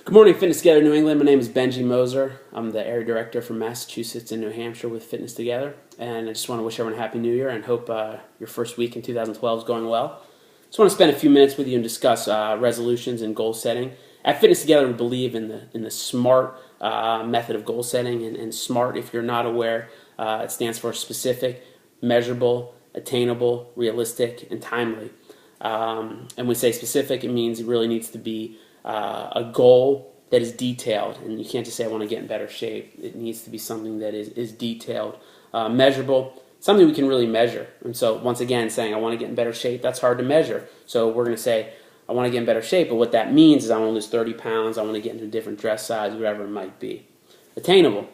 Good morning, Fitness Together New England. My name is Benji Moser. I'm the area director for Massachusetts and New Hampshire with Fitness Together. And I just want to wish everyone a Happy New Year and hope your first week in 2012 is going well. Just want to spend a few minutes with you and discuss resolutions and goal setting. At Fitness Together, we believe in the SMART method of goal setting. And SMART, if you're not aware, it stands for specific, measurable, attainable, realistic, and timely. And when we say specific, it means it really needs to be a goal that is detailed, and you can't just say I want to get in better shape. It needs to be something that is detailed, measurable, something we can really measure. And so once again, saying I want to get in better shape, that's hard to measure. So we're going to say I want to get in better shape, but what that means is I want to lose 30 pounds, I want to get into a different dress size, whatever it might be. Attainable,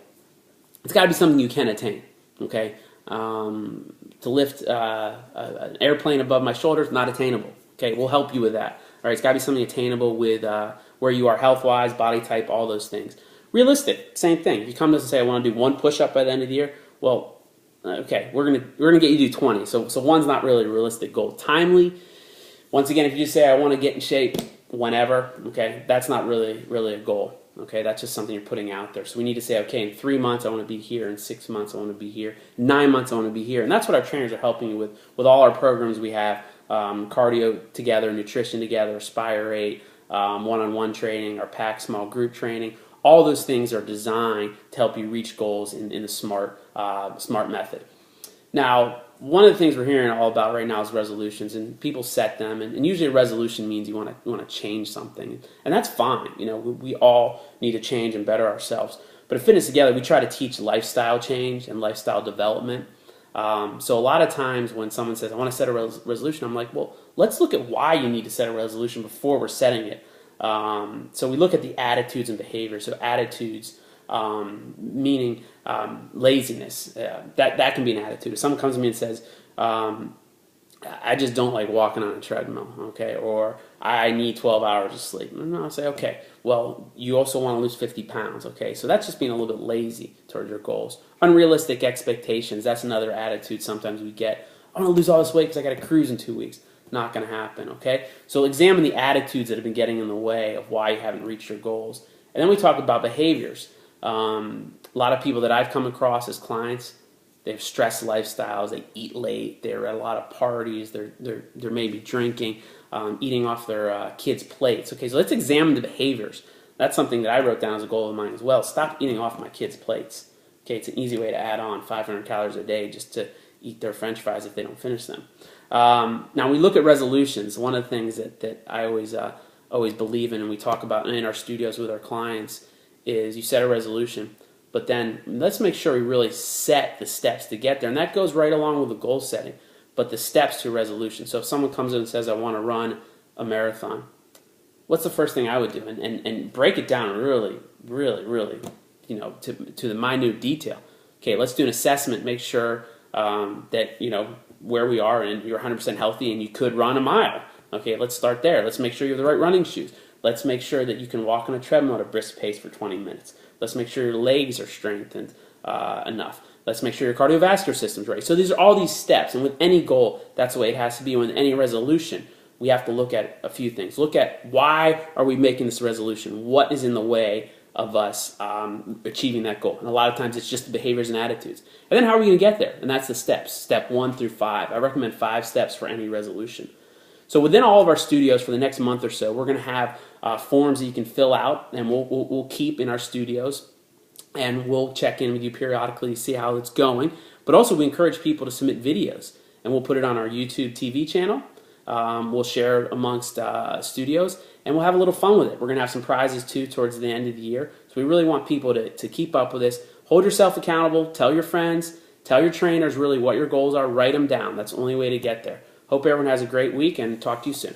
it's got to be something you can attain, okay? To lift an airplane above my shoulders, not attainable. Okay, we'll help you with that. All right, it's got to be something attainable with where you are health-wise, body type, all those things. Realistic, same thing. If you come to us and say, I want to do one push-up by the end of the year, well, okay, we're gonna get you to do 20. So one's not really a realistic goal. Timely, once again, if you just say, I want to get in shape whenever, okay, that's not really a goal. Okay, that's just something you're putting out there. So we need to say, okay, in 3 months I want to be here, in 6 months I want to be here, 9 months I want to be here. And that's what our trainers are helping you with all our programs we have. Cardio together, nutrition together, Aspire 8, one-on-one training, our PAC small group training. All those things are designed to help you reach goals in the SMART method. Now, one of the things we're hearing all about right now is resolutions, and people set them, and usually a resolution means you want to change something, and that's fine. You know, we all need to change and better ourselves. But at Fitness Together, we try to teach lifestyle change and lifestyle development. So a lot of times when someone says, I want to set a resolution, I'm like, well, let's look at why you need to set a resolution before we're setting it. So we look at the attitudes and behaviors. So attitudes, meaning laziness, that can be an attitude. If someone comes to me and says, I just don't like walking on a treadmill, okay, or I need 12 hours of sleep. And I'll say, okay, well, you also want to lose 50 pounds, okay, so that's just being a little bit lazy towards your goals. Unrealistic expectations, that's another attitude sometimes we get. I want to lose all this weight because I got to cruise in 2 weeks. Not going to happen, okay? So examine the attitudes that have been getting in the way of why you haven't reached your goals. And then we talk about behaviors. A lot of people that I've come across as clients, they have stress lifestyles. They eat late. They're at a lot of parties. They're maybe drinking, eating off their kids' plates. Okay, so let's examine the behaviors. That's something that I wrote down as a goal of mine as well. Stop eating off my kids' plates. Okay, it's an easy way to add on 500 calories a day just to eat their French fries if they don't finish them. Now we look at resolutions. One of the things that I always believe in, and we talk about in our studios with our clients, is you set a resolution. But then let's make sure we really set the steps to get there. And that goes right along with the goal setting, but the steps to resolution. So if someone comes in and says, I want to run a marathon, what's the first thing I would do? And break it down really, you know, to the minute detail. Okay, let's do an assessment, make sure that, you know, where we are and you're 100% healthy and you could run a mile. Okay, let's start there. Let's make sure you have the right running shoes. Let's make sure that you can walk on a treadmill at a brisk pace for 20 minutes. Let's make sure your legs are strengthened enough. Let's make sure your cardiovascular system's right. So these are all these steps, and with any goal, that's the way it has to be. With any resolution, we have to look at a few things. Look at why are we making this resolution? What is in the way of us achieving that goal? And a lot of times it's just the behaviors and attitudes. And then how are we going to get there? And that's the steps, step 1 through 5. I recommend 5 steps for any resolution. So within all of our studios for the next month or so, we're going to have forms that you can fill out, and we'll keep in our studios, and we'll check in with you periodically to see how it's going. But also we encourage people to submit videos, and we'll put it on our YouTube TV channel. We'll share it amongst studios, and we'll have a little fun with it. We're going to have some prizes too towards the end of the year. So we really want people to keep up with this. Hold yourself accountable. Tell your friends. Tell your trainers really what your goals are. Write them down. That's the only way to get there. Hope everyone has a great week, and talk to you soon.